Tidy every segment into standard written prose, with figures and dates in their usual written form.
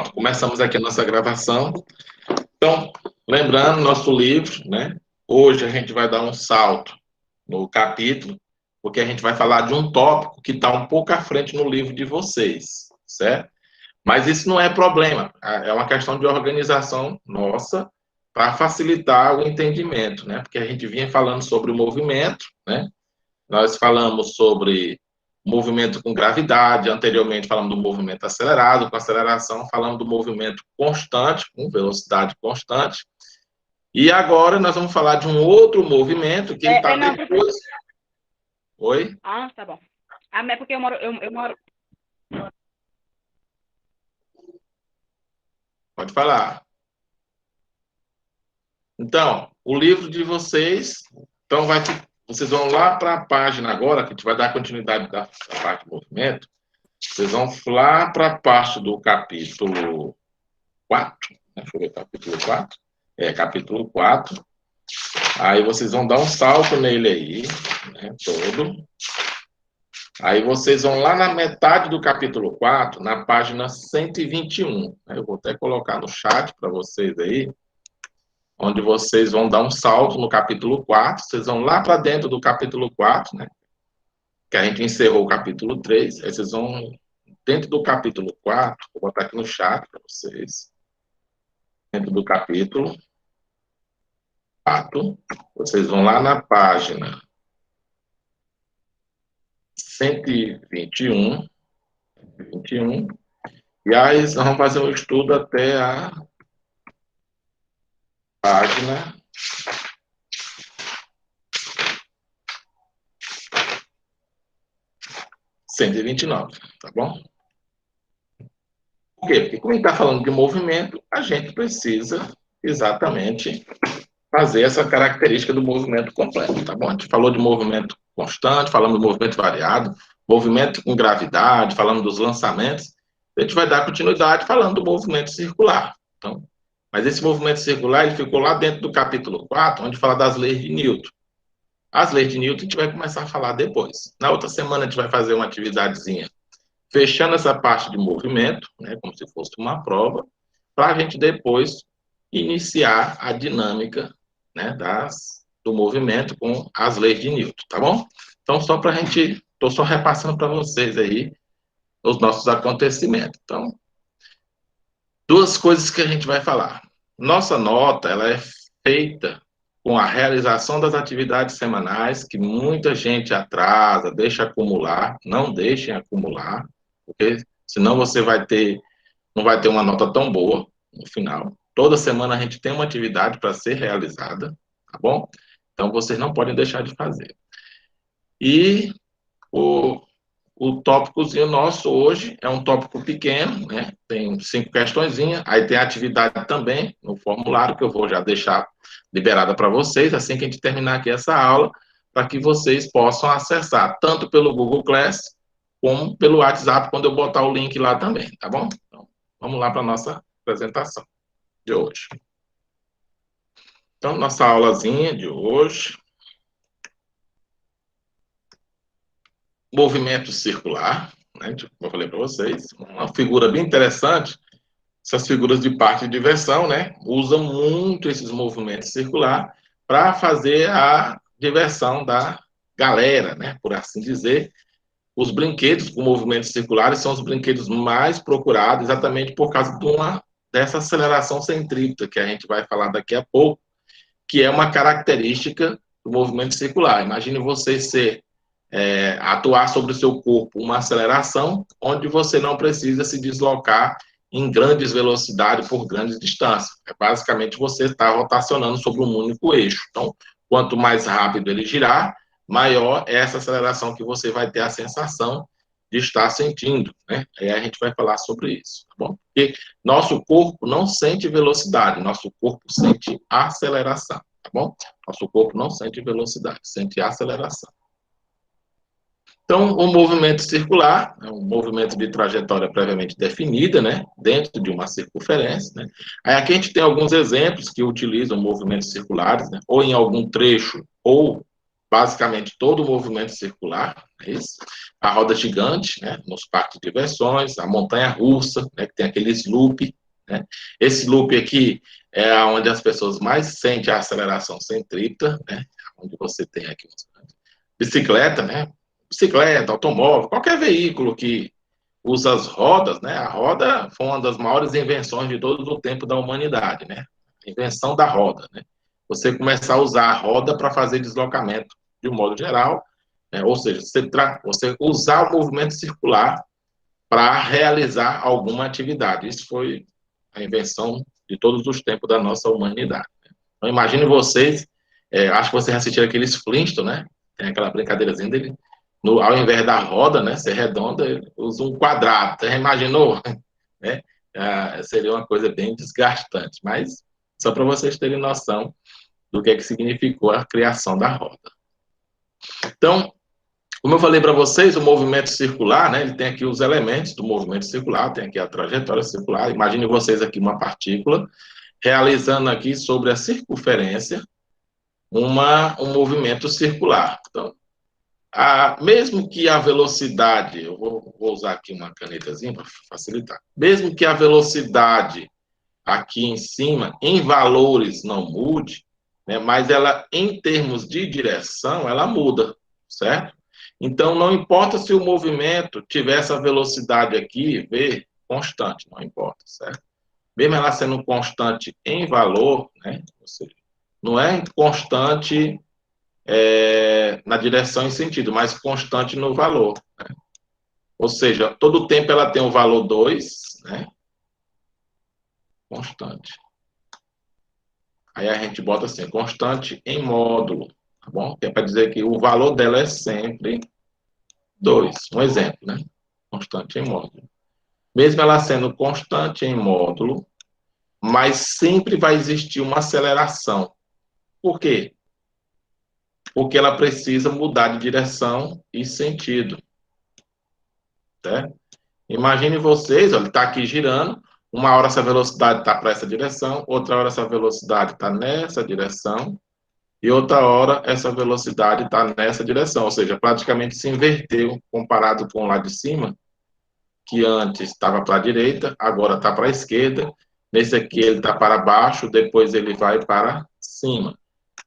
Pronto, começamos aqui a nossa gravação. Então, lembrando, nosso livro, né? Hoje a gente vai dar um salto no capítulo, porque a gente vai falar de um tópico que está um pouco à frente no livro de vocês, certo? Mas isso não é problema, é uma questão de organização nossa para facilitar o entendimento, né? Porque a gente vinha falando sobre o movimento, né? Nós falamos sobre movimento com gravidade, anteriormente falamos do movimento acelerado, com aceleração, falamos do movimento constante, com velocidade constante, e agora nós vamos falar de um outro movimento que ele está depois... Oi? Ah, tá bom. Ah, mas é porque eu moro... Pode falar. Então, o livro de vocês, então vocês vão lá para a página agora, que a gente vai dar continuidade da parte do movimento, vocês vão lá para a parte do capítulo 4, deixa eu ver, capítulo 4, capítulo 4, aí vocês vão dar um salto nele aí, né, todo, aí vocês vão lá na metade do capítulo 4, na página 121, eu vou até colocar no chat para vocês aí, onde vocês vão dar um salto no capítulo 4, vocês vão lá para dentro do capítulo 4, né, que a gente encerrou o capítulo 3, aí vocês vão dentro do capítulo 4, vou botar aqui no chat para vocês, dentro do capítulo 4, vocês vão lá na página 121, e aí nós vamos fazer um estudo até a página 129, tá bom? Por quê? Porque como a gente está falando de movimento, a gente precisa exatamente fazer essa característica do movimento completo, tá bom? A gente falou de movimento constante, falamos do movimento variado, movimento com gravidade, falando dos lançamentos, a gente vai dar continuidade falando do movimento circular. Então, mas esse movimento circular, ele ficou lá dentro do capítulo 4, onde fala das leis de Newton. As leis de Newton a gente vai começar a falar depois. Na outra semana a gente vai fazer uma atividadezinha fechando essa parte de movimento, né, como se fosse uma prova, para a gente depois iniciar a dinâmica, né, do movimento com as leis de Newton, tá bom? Então, só para a gente, estou só repassando para vocês aí os nossos acontecimentos. Então, duas coisas que a gente vai falar. Nossa nota, ela é feita com a realização das atividades semanais, que muita gente atrasa, deixa acumular, não deixem acumular, porque senão você não vai ter uma nota tão boa no final. Toda semana a gente tem uma atividade para ser realizada, tá bom? Então, vocês não podem deixar de fazer. E o tópicozinho nosso hoje é um tópico pequeno, né? Tem 5 questõezinhas, aí tem atividade também no formulário, que eu vou já deixar liberada para vocês, assim que a gente terminar aqui essa aula, para que vocês possam acessar, tanto pelo Google Class, como pelo WhatsApp, quando eu botar o link lá também, tá bom? Então, vamos lá para a nossa apresentação de hoje. Então, nossa aulazinha de hoje. Movimento circular, né? Como eu falei para vocês, uma figura bem interessante. Essas figuras de parque de diversão, né? Usam muito esses movimentos circular para fazer a diversão da galera, né? Por assim dizer. Os brinquedos com movimentos circulares são os brinquedos mais procurados, exatamente por causa dessa aceleração centrípeta, que a gente vai falar daqui a pouco, que é uma característica do movimento circular. Imagine você atuar sobre o seu corpo uma aceleração, onde você não precisa se deslocar em grandes velocidades por grandes distâncias. Basicamente, você está rotacionando sobre um único eixo. Então, quanto mais rápido ele girar, maior é essa aceleração que você vai ter a sensação de estar sentindo, né? Aí a gente vai falar sobre isso, tá bom? Porque nosso corpo não sente velocidade, nosso corpo sente aceleração, tá bom? Nosso corpo não sente velocidade, sente aceleração. Então, o movimento circular é um movimento de trajetória previamente definida, né, dentro de uma circunferência, né. Aí aqui a gente tem alguns exemplos que utilizam movimentos circulares, né, ou em algum trecho, ou basicamente todo o movimento circular, é isso? A roda gigante, né, nos parques de diversões, a montanha-russa, né, que tem aqueles loop, né? Esse loop aqui é onde as pessoas mais sentem a aceleração centrípeta, né? Onde você tem aqui bicicleta, né? Bicicleta, automóvel, qualquer veículo que usa as rodas, né? A roda foi uma das maiores invenções de todo o tempo da humanidade, né? A invenção da roda, né? Você começar a usar a roda para fazer deslocamento de um modo geral, né? Ou seja, você usar o movimento circular para realizar alguma atividade. Isso foi a invenção de todos os tempos da nossa humanidade. Então, imagine vocês, acho que vocês assistiram aqueles Flintstones, né? Tem aquela brincadeirazinha dele, ao invés da roda, né, ser redonda, ele usa um quadrado. Você já imaginou? Né? Seria uma coisa bem desgastante, mas só para vocês terem noção do que significou a criação da roda. Então, como eu falei para vocês, o movimento circular, né, ele tem aqui os elementos do movimento circular, tem aqui a trajetória circular. Imagine vocês aqui uma partícula realizando aqui sobre a circunferência um movimento circular. Então, mesmo que a velocidade, eu vou usar aqui uma canetazinha para facilitar, mesmo que a velocidade aqui em cima, em valores, não mude, né, mas ela, em termos de direção, ela muda, certo? Então, não importa se o movimento tiver essa velocidade aqui, V, constante, não importa, certo? Mesmo ela sendo constante em valor, né, ou seja, não é constante na direção e sentido, mas constante no valor. Né? Ou seja, todo tempo ela tem o valor 2, né? Constante. Aí a gente bota assim, constante em módulo, tá bom? Que é para dizer que o valor dela é sempre 2. Um exemplo, né? Constante em módulo. Mesmo ela sendo constante em módulo, mas sempre vai existir uma aceleração. Por quê? Porque ela precisa mudar de direção e sentido. Certo? Imagine vocês, olha, está aqui girando, uma hora essa velocidade está para essa direção, outra hora essa velocidade está nessa direção, e outra hora essa velocidade está nessa direção, ou seja, praticamente se inverteu comparado com lá de cima, que antes estava para a direita, agora está para a esquerda, nesse aqui ele está para baixo, depois ele vai para cima.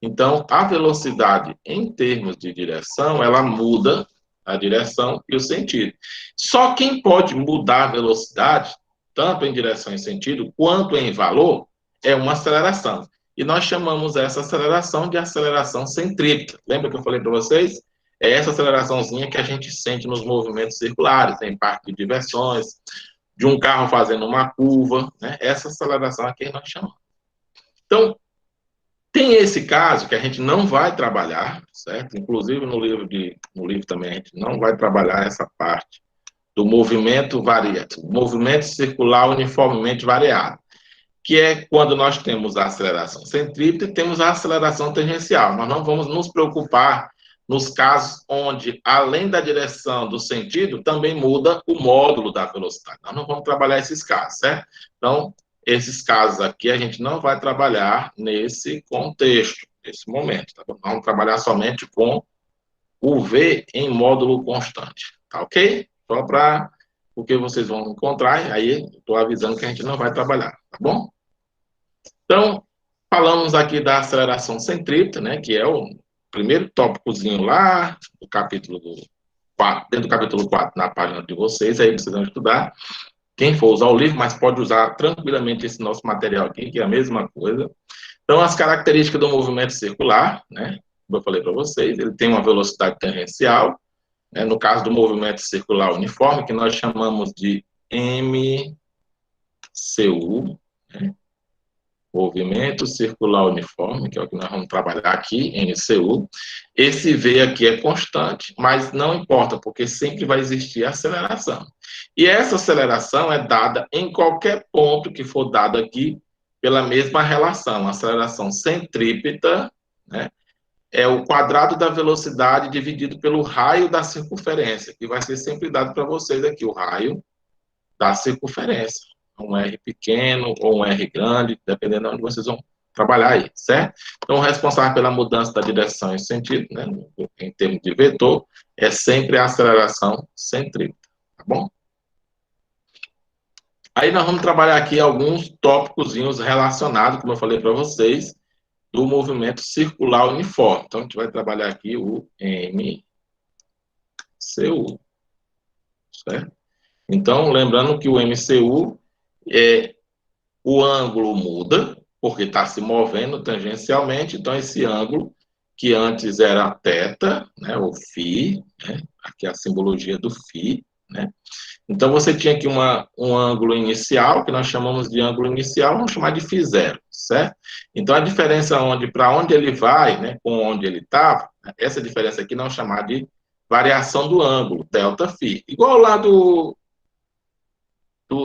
Então, a velocidade em termos de direção, ela muda a direção e o sentido. Só quem pode mudar a velocidade, tanto em direção e sentido, quanto em valor, é uma aceleração. E nós chamamos essa aceleração de aceleração centrípeta. Lembra que eu falei para vocês? É essa aceleraçãozinha que a gente sente nos movimentos circulares, em parque de diversões, de um carro fazendo uma curva, né? Essa aceleração aqui nós chamamos. Então, tem esse caso que a gente não vai trabalhar, certo? Inclusive no livro também a gente não vai trabalhar essa parte do movimento variado, movimento circular uniformemente variado, que é quando nós temos a aceleração centrípeta e temos a aceleração tangencial. Nós não vamos nos preocupar nos casos onde, além da direção do sentido, também muda o módulo da velocidade. Nós não vamos trabalhar esses casos, certo? Então, esses casos aqui a gente não vai trabalhar nesse contexto, nesse momento. Tá bom? Vamos trabalhar somente com o V em módulo constante, tá ok? Só para o que vocês vão encontrar, aí estou avisando que a gente não vai trabalhar, tá bom? Então, falamos aqui da aceleração centrípeta, né, que é o primeiro tópicozinho lá do capítulo 4, dentro do capítulo 4, na página de vocês, aí vocês vão estudar. Quem for usar o livro, mas pode usar tranquilamente esse nosso material aqui, que é a mesma coisa. Então, as características do movimento circular, né, como eu falei para vocês, ele tem uma velocidade tangencial, né, no caso do movimento circular uniforme, que nós chamamos de MCU, né, movimento circular uniforme, que é o que nós vamos trabalhar aqui, MCU. Esse V aqui é constante, mas não importa, porque sempre vai existir aceleração. E essa aceleração é dada em qualquer ponto que for dado aqui pela mesma relação. A aceleração centrípeta, né, é o quadrado da velocidade dividido pelo raio da circunferência, que vai ser sempre dado para vocês aqui, o raio da circunferência. Um R pequeno ou um R grande, dependendo de onde vocês vão trabalhar aí, certo? Então, o responsável pela mudança da direção e sentido, né, em termos de vetor, é sempre a aceleração centrípeta, tá bom? Aí nós vamos trabalhar aqui alguns tópicos relacionados, como eu falei para vocês, do movimento circular uniforme. Então, a gente vai trabalhar aqui o MCU, certo? Então, lembrando que o MCU, o ângulo muda, porque está se movendo tangencialmente, então esse ângulo, que antes era θ, né, o φ, né, aqui é a simbologia do φ, né? Então, você tinha aqui um ângulo inicial, que nós chamamos de ângulo inicial, vamos chamar de φ0, certo? Então, a diferença para onde ele vai, né, com onde ele estava, essa diferença aqui nós chamamos de variação do ângulo, ΔΦ. Igual lá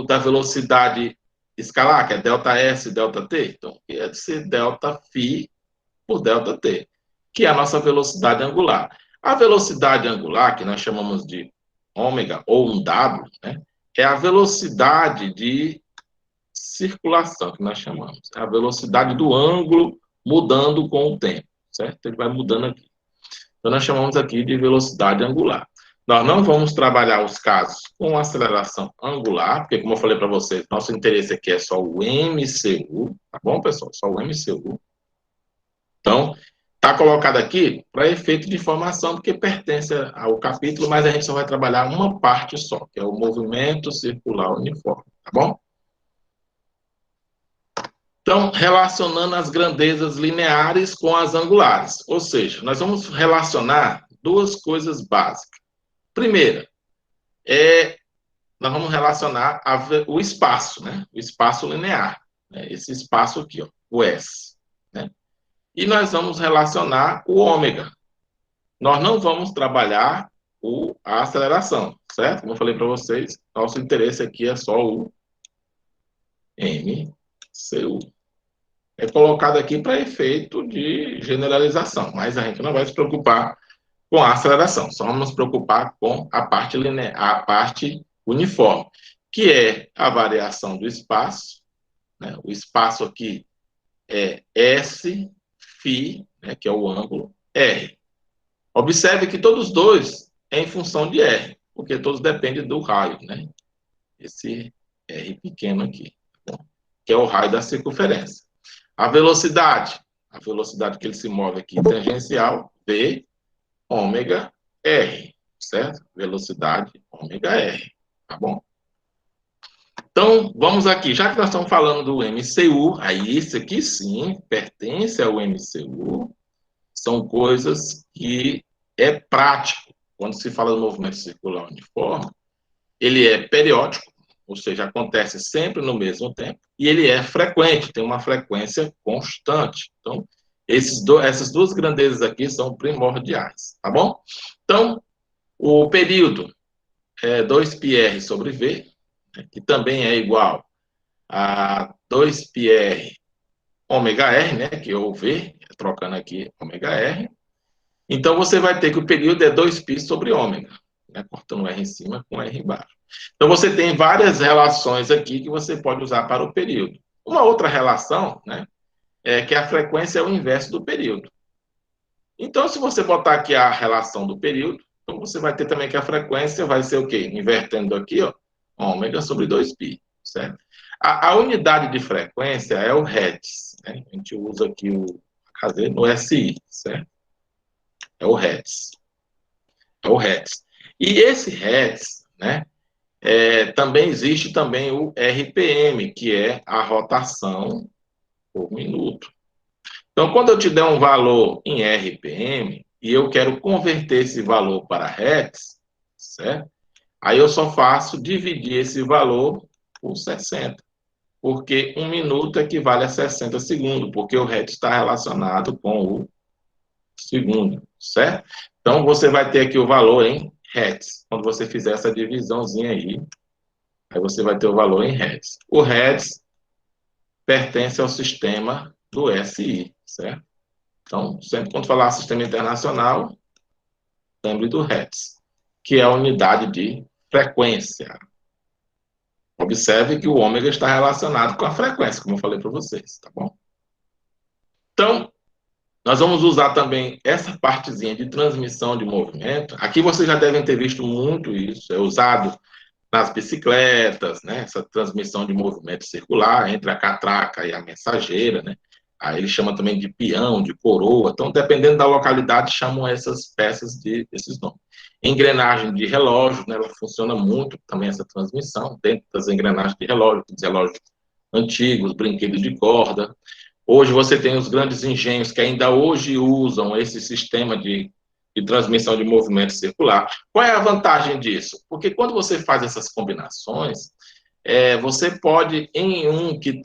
da velocidade escalar, que é ΔS, ΔT. Então, ia ser ΔΦ por ΔT, que é a nossa velocidade angular. A velocidade angular, que nós chamamos de ômega ou um W, né, é a velocidade de circulação, que nós chamamos. É a velocidade do ângulo mudando com o tempo, certo? Ele vai mudando aqui. Então, nós chamamos aqui de velocidade angular. Nós não vamos trabalhar os casos com aceleração angular, porque, como eu falei para vocês, nosso interesse aqui é só o MCU, tá bom, pessoal? Só o MCU. Então, está colocado aqui para efeito de informação, porque pertence ao capítulo, mas a gente só vai trabalhar uma parte só, que é o movimento circular uniforme, tá bom? Então, relacionando as grandezas lineares com as angulares, ou seja, nós vamos relacionar duas coisas básicas. Primeira, nós vamos relacionar o espaço, né? O espaço linear, né? Esse espaço aqui, ó, o S, né? E nós vamos relacionar o ômega. Nós não vamos trabalhar a aceleração, certo? Como eu falei para vocês, nosso interesse aqui é só o MCU. É colocado aqui para efeito de generalização, mas a gente não vai se preocupar com a aceleração, só vamos nos preocupar com a parte linear, a parte uniforme, que é a variação do espaço, né? O espaço aqui é S, φ, né, que é o ângulo, R. Observe que todos dois é em função de R, porque todos dependem do raio, né? Esse R pequeno aqui, tá bom? Que é o raio da circunferência. A velocidade que ele se move aqui, tangencial, V, ômega, R, certo? Velocidade, ômega, R, tá bom? Então, vamos aqui, já que nós estamos falando do MCU, aí isso aqui sim pertence ao MCU, são coisas que é prático. Quando se fala do movimento circular uniforme, ele é periódico, ou seja, acontece sempre no mesmo tempo, e ele é frequente, tem uma frequência constante. Então, essas duas grandezas aqui são primordiais, tá bom? Então, o período é 2πr sobre V, que também é igual a 2πr ômega R, né, que é o V, trocando aqui ômega R. Então, você vai ter que o período é 2π sobre ômega, né, cortando R em cima com R embaixo. Então, você tem várias relações aqui que você pode usar para o período. Uma outra relação, né, é que a frequência é o inverso do período. Então, se você botar aqui a relação do período, então você vai ter também que a frequência vai ser o quê? Invertendo aqui, ó, ômega sobre 2π, certo? A unidade de frequência é o Hertz, né? A gente usa aqui no SI, certo? É o Hertz. É o Hertz. E esse Hertz, né, também existe também o RPM, que é a rotação por minuto. Então, quando eu te der um valor em RPM e eu quero converter esse valor para Hertz, certo? Aí eu só faço dividir esse valor por 60, porque um minuto equivale a 60 segundos, porque o Hertz está relacionado com o segundo, certo? Então, você vai ter aqui o valor em Hertz. Quando você fizer essa divisãozinha aí você vai ter o valor em Hertz. O Hertz pertence ao sistema do SI, certo? Então, sempre quando falar sistema internacional, lembre do Hertz, que é a unidade de frequência. Observe que o ômega está relacionado com a frequência, como eu falei para vocês, tá bom? Então, nós vamos usar também essa partezinha de transmissão de movimento. Aqui vocês já devem ter visto muito isso. É usado nas bicicletas, né? Essa transmissão de movimento circular entre a catraca e a mensageira, né? Aí ele chama também de peão, de coroa. Então, dependendo da localidade, chamam essas peças esses nomes. Engrenagem de relógio, né? Ela funciona muito também essa transmissão dentro das engrenagens de relógio, dos relógios antigos, brinquedos de corda. Hoje você tem os grandes engenhos que ainda hoje usam esse sistema de transmissão de movimento circular. Qual é a vantagem disso? Porque quando você faz essas combinações, você pode, em um que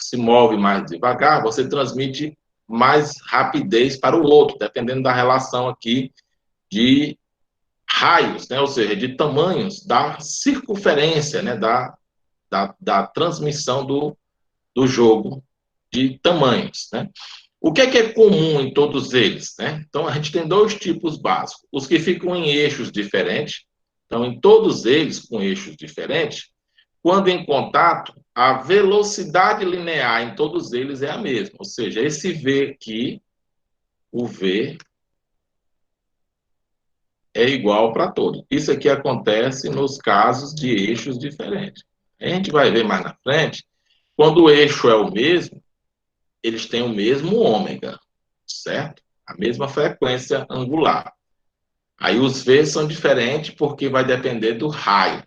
se move mais devagar, você transmite mais rapidez para o outro, dependendo da relação aqui de raios, né? Ou seja, de tamanhos da circunferência, né? Da transmissão do jogo de tamanhos, né? O que é comum em todos eles, né? Então, a gente tem dois tipos básicos. Os que ficam em eixos diferentes. Então, em todos eles com eixos diferentes, quando em contato, a velocidade linear em todos eles é a mesma. Ou seja, esse V aqui, o V, é igual para todos. Isso aqui acontece nos casos de eixos diferentes. A gente vai ver mais na frente, quando o eixo é o mesmo, eles têm o mesmo ômega, certo? A mesma frequência angular. Aí os V's são diferentes porque vai depender do raio,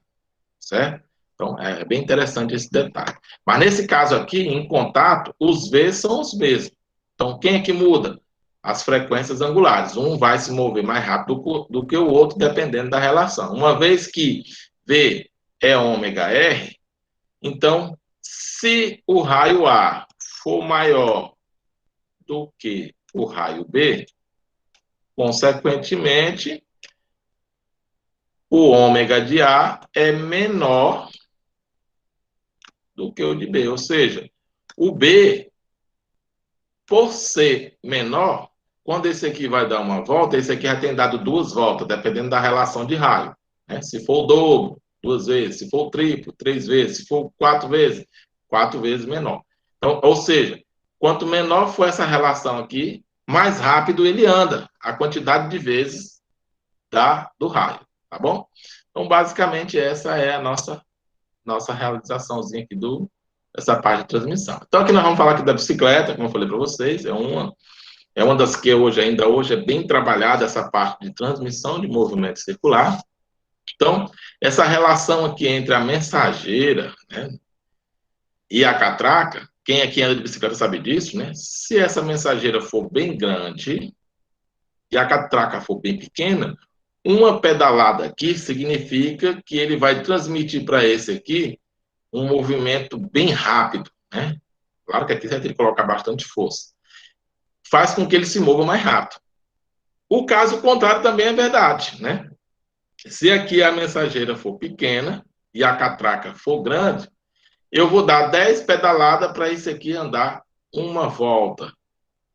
certo? Então, é bem interessante esse detalhe. Mas nesse caso aqui, em contato, os V's são os mesmos. Então, quem é que muda? As frequências angulares. Um vai se mover mais rápido do que o outro, dependendo da relação. Uma vez que V é ômega R, então, se o raio A for maior do que o raio B, consequentemente, o ômega de A é menor do que o de B. Ou seja, o B, por ser menor, quando esse aqui vai dar uma volta, esse aqui já tem dado duas voltas, dependendo da relação de raio, né? Se for o dobro, duas vezes. Se for o triplo, três vezes. Se for quatro vezes menor. Então, ou seja, quanto menor for essa relação aqui, mais rápido ele anda, a quantidade de vezes do raio, tá bom? Então, basicamente, essa é a nossa realizaçãozinha aqui dessa parte de transmissão. Então, aqui nós vamos falar aqui da bicicleta, como eu falei para vocês, é uma das que ainda hoje é bem trabalhada, essa parte de transmissão de movimento circular. Então, essa relação aqui entre a mensageira, né, e a catraca, quem aqui anda de bicicleta sabe disso, né? Se essa mensageira for bem grande e a catraca for bem pequena, uma pedalada aqui significa que ele vai transmitir para esse aqui um movimento bem rápido, né? Claro que aqui você vai ter que colocar bastante força. Faz com que ele se mova mais rápido. O caso contrário também é verdade, né? Se aqui a mensageira for pequena e a catraca for grande, eu vou dar 10 pedaladas para esse aqui andar uma volta.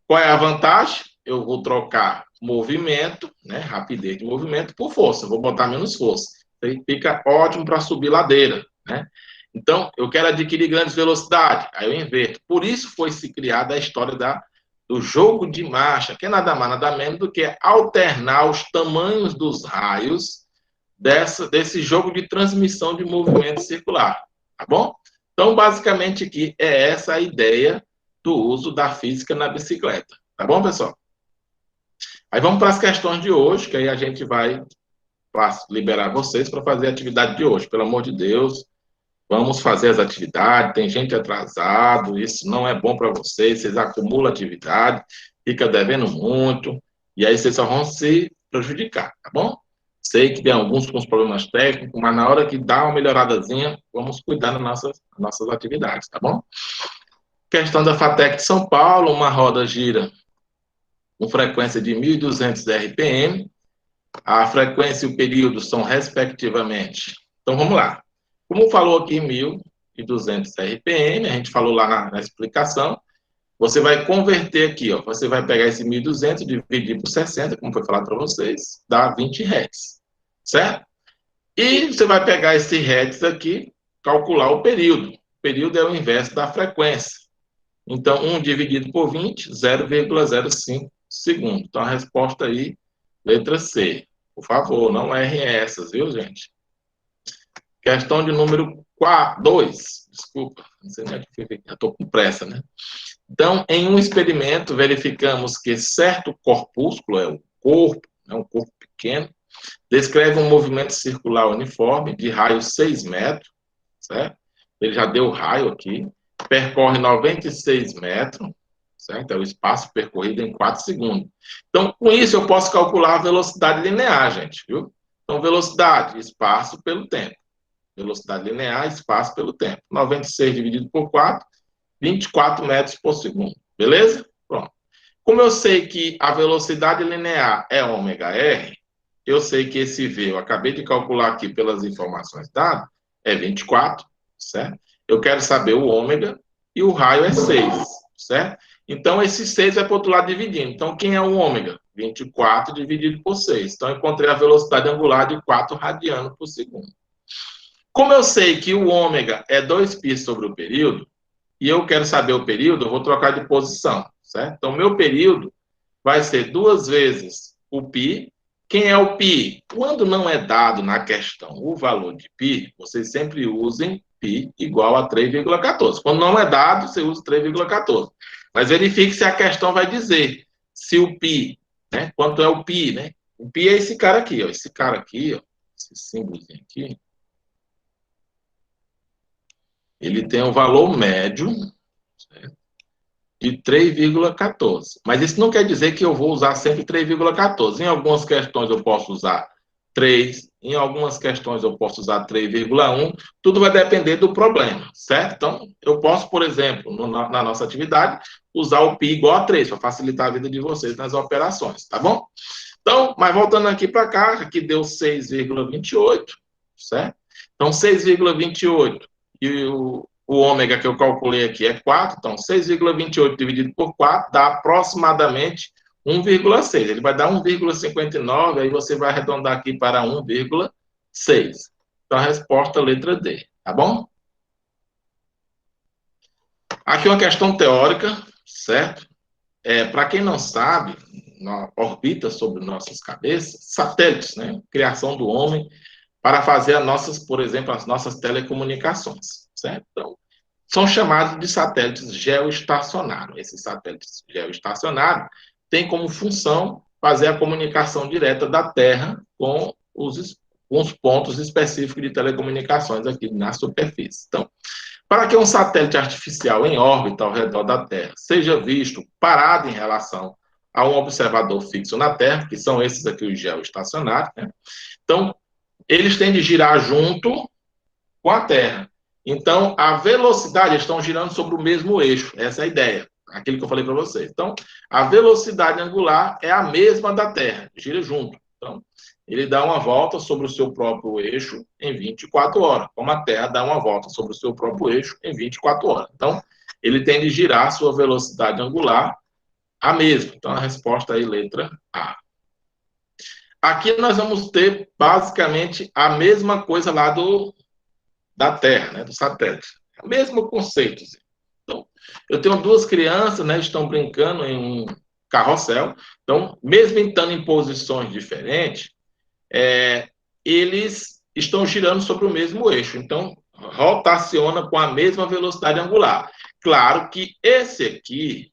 Qual é a vantagem? Eu vou trocar movimento, né, rapidez de movimento, por força. Vou botar menos força. Aí fica ótimo para subir ladeira, né? Então, eu quero adquirir grandes velocidades. Aí eu inverto. Por isso foi se criada a história do jogo de marcha, que é nada mais, nada menos do que alternar os tamanhos dos raios desse jogo de transmissão de movimento circular. Tá bom? Então, basicamente, aqui é essa a ideia do uso da física na bicicleta. Tá bom, pessoal? Aí vamos para as questões de hoje, que aí a gente vai liberar vocês para fazer a atividade de hoje. Pelo amor de Deus, vamos fazer as atividades. Tem gente atrasado, isso não é bom para vocês acumulam atividade, fica devendo muito, e aí vocês só vão se prejudicar, tá bom? Sei que tem alguns com os problemas técnicos, mas na hora que dá uma melhoradazinha, vamos cuidar das nossas atividades, tá bom? Questão da FATEC de São Paulo, uma roda gira com frequência de 1.200 RPM, a frequência e o período são respectivamente. Então, vamos lá. Como falou aqui 1.200 RPM, a gente falou lá na explicação, você vai converter aqui, ó, você vai pegar esse 1.200, dividir por 60, como foi falado para vocês, dá 20 Hz, certo? E você vai pegar esse Hz aqui, calcular o período. O período é o inverso da frequência. Então, 1 dividido por 20, 0,05 segundos. Então, a resposta aí, letra C. Por favor, não errem essas, viu, gente? Questão de número 2. Desculpa, não sei nem o que foi. Eu estou com pressa, né? Então, em um experimento, verificamos que certo corpúsculo, é o corpo, é um corpo pequeno, descreve um movimento circular uniforme de raio 6 metros, certo? Ele já deu o raio aqui, percorre 96 metros, certo? É o espaço percorrido em 4 segundos. Então, com isso, eu posso calcular a velocidade linear, gente, viu? Então, velocidade, espaço pelo tempo. Velocidade linear, espaço pelo tempo. 96 dividido por 4, 24 metros por segundo. Beleza? Pronto. Como eu sei que a velocidade linear é ômega-r, eu sei que esse V, eu acabei de calcular aqui pelas informações dadas, é 24, certo? Eu quero saber o ômega e o raio é 6, certo? Então, esse 6 vai para o outro lado dividindo. Então, quem é o ômega? 24 dividido por 6. Então, eu encontrei a velocidade angular de 4 radianos por segundo. Como eu sei que o ômega é 2π sobre o período, e eu quero saber o período, eu vou trocar de posição, certo? Então, meu período vai ser 2 vezes o π. Quem é o π? Quando não é dado na questão o valor de π, vocês sempre usem π igual a 3,14. Quando não é dado, você usa 3,14. Mas verifique se a questão vai dizer se o π, né? Quanto é o π, né? O π é esse cara aqui, ó. Esse cara aqui, ó. Esse símbolozinho aqui. Ele tem um valor médio, certo? De 3,14. Mas isso não quer dizer que eu vou usar sempre 3,14. Em algumas questões eu posso usar 3, em algumas questões eu posso usar 3,1. Tudo vai depender do problema, certo? Então, eu posso, por exemplo, na nossa atividade, usar o π igual a 3, para facilitar a vida de vocês nas operações, tá bom? Então, mas voltando aqui para cá, aqui deu 6,28, certo? Então, 6,28 e o ômega que eu calculei aqui é 4, então 6,28 dividido por 4 dá aproximadamente 1,6. Ele vai dar 1,59, aí você vai arredondar aqui para 1,6. Então, a resposta é letra D, tá bom? Aqui uma questão teórica, certo? Para quem não sabe, orbita sobre nossas cabeças satélites, né? Criação do homem para fazer as nossas, por exemplo, as nossas telecomunicações, certo? Então, são chamados de satélites geoestacionários. Esses satélites geoestacionários têm como função fazer a comunicação direta da Terra com os pontos específicos de telecomunicações aqui na superfície. Então, para que um satélite artificial em órbita ao redor da Terra seja visto parado em relação a um observador fixo na Terra, que são esses aqui os geoestacionários, né? Então, eles têm de girar junto com a Terra. Então, a velocidade, eles estão girando sobre o mesmo eixo, essa é a ideia, aquilo que eu falei para vocês. Então, a velocidade angular é a mesma da Terra, gira junto. Então, ele dá uma volta sobre o seu próprio eixo em 24 horas, como a Terra dá uma volta sobre o seu próprio eixo em 24 horas. Então, ele tem de girar a sua velocidade angular a mesma. Então, a resposta aí, letra A. Aqui nós vamos ter, basicamente, a mesma coisa lá da Terra, né, do satélite. É o mesmo conceito. Então, eu tenho duas crianças, né, estão brincando em um carrossel. Então, mesmo estando em posições diferentes, eles estão girando sobre o mesmo eixo. Então, rotaciona com a mesma velocidade angular. Claro que esse aqui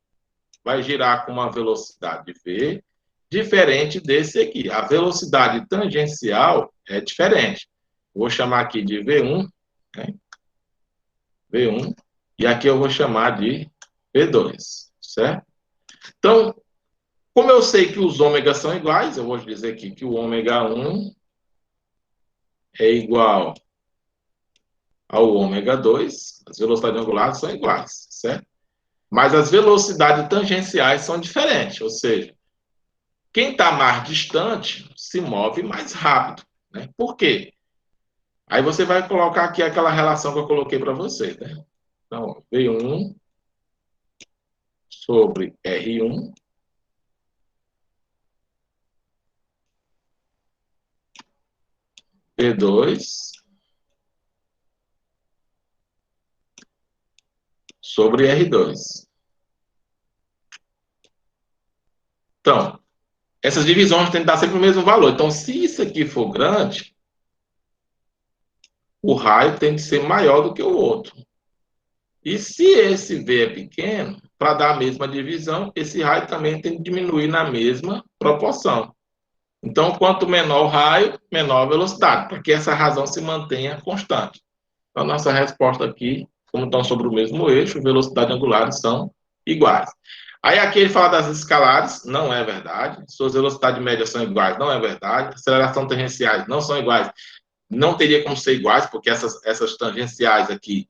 vai girar com uma velocidade v diferente desse aqui. A velocidade tangencial é diferente. Vou chamar aqui de V1, né? V1, e aqui eu vou chamar de V2, certo? Então, como eu sei que os ômegas são iguais, eu vou dizer aqui que o ômega 1 é igual ao ômega 2, as velocidades angulares são iguais, certo? Mas as velocidades tangenciais são diferentes, ou seja, quem está mais distante se move mais rápido, né? Por quê? Aí você vai colocar aqui aquela relação que eu coloquei para vocês, né? Então, V1 sobre R1 V2 sobre R2. Então, essas divisões têm que dar sempre o mesmo valor. Então, se isso aqui for grande, o raio tem que ser maior do que o outro. E se esse V é pequeno, para dar a mesma divisão, esse raio também tem que diminuir na mesma proporção. Então, quanto menor o raio, menor a velocidade, para que essa razão se mantenha constante. Então, a nossa resposta aqui, como estão sobre o mesmo eixo, velocidade angulares são iguais. Aí aqui ele fala das escalares, não é verdade. Suas velocidades médias são iguais, não é verdade. Aceleração tangenciais não são iguais, não teria como ser iguais, porque essas tangenciais aqui,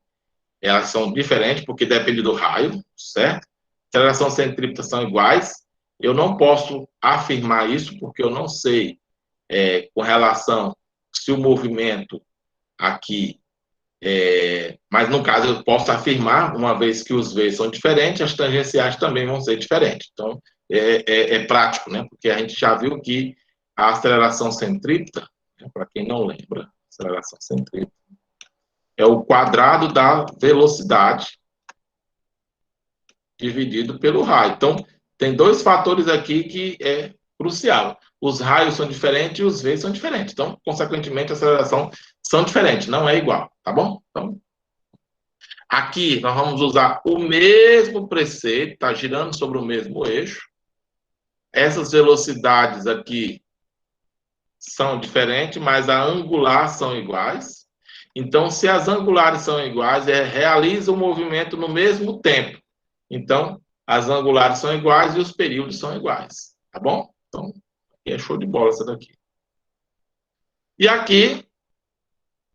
elas são diferentes, porque depende do raio, certo? Aceleração centrípeta são iguais. Eu não posso afirmar isso, porque eu não sei com relação se o movimento aqui mas, no caso, eu posso afirmar, uma vez que os V's são diferentes, as tangenciais também vão ser diferentes. Então, é prático, né? Porque a gente já viu que a aceleração centrípeta, né, para quem não lembra, aceleração centrípeta é o quadrado da velocidade dividido pelo raio. Então, tem dois fatores aqui que é crucial. Os raios são diferentes e os V's são diferentes. Então, consequentemente, a aceleração são diferentes, não é igual, tá bom? Então, aqui nós vamos usar o mesmo preceito, está girando sobre o mesmo eixo. Essas velocidades aqui são diferentes, mas a angular são iguais. Então, se as angulares são iguais, realiza o movimento no mesmo tempo. Então, as angulares são iguais e os períodos são iguais. Tá bom? Então, aqui é show de bola essa daqui. E aqui,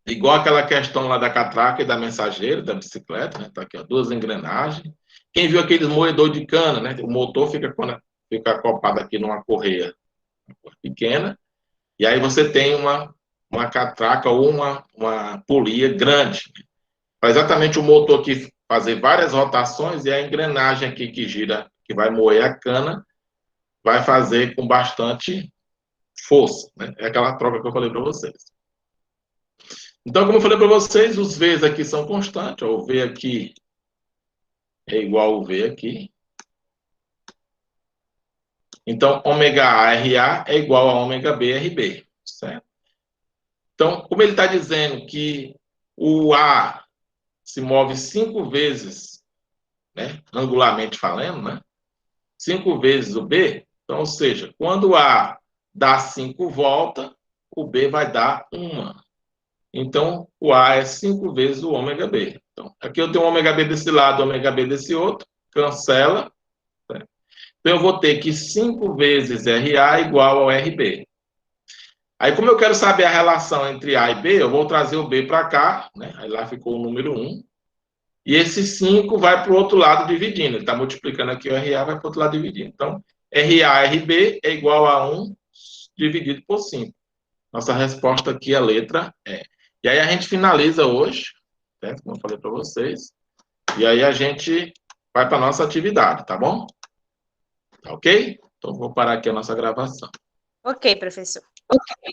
igual aquela questão lá da catraca e da mensageira, da bicicleta, né? Tá aqui, ó, duas engrenagens. Quem viu aqueles moedor de cana, né? O motor fica acoplado aqui numa correia pequena, e aí você tem uma catraca ou uma polia grande. Para exatamente o motor aqui fazer várias rotações, e a engrenagem aqui que gira, que vai moer a cana, vai fazer com bastante força, né? É aquela troca que eu falei para vocês. Então, como eu falei para vocês, os V's aqui são constantes. Ó, o V aqui é igual ao V aqui. Então, ômega A RA é igual a ômega B RB, certo? Então, como ele está dizendo que o A se move 5 vezes, né, angularmente falando, né, 5 vezes o B, então, ou seja, quando o A dá 5 voltas, o B vai dar 1. Então, o A é 5 vezes o ômega B. Então, aqui eu tenho o ômega B desse lado, o ômega B desse outro, cancela. Certo? Então, eu vou ter que 5 vezes RA igual ao RB. Aí, como eu quero saber a relação entre A e B, eu vou trazer o B para cá, né? Aí lá ficou o número 1. E esse 5 vai para o outro lado dividindo. Ele está multiplicando aqui o RA, vai para o outro lado dividindo. Então, RA-RB é igual a 1 dividido por 5. Nossa resposta aqui, a letra E. E aí a gente finaliza hoje, certo? Como eu falei para vocês. E aí a gente vai para a nossa atividade, tá bom? Tá ok? Então, vou parar aqui a nossa gravação. Ok, professor. Ok.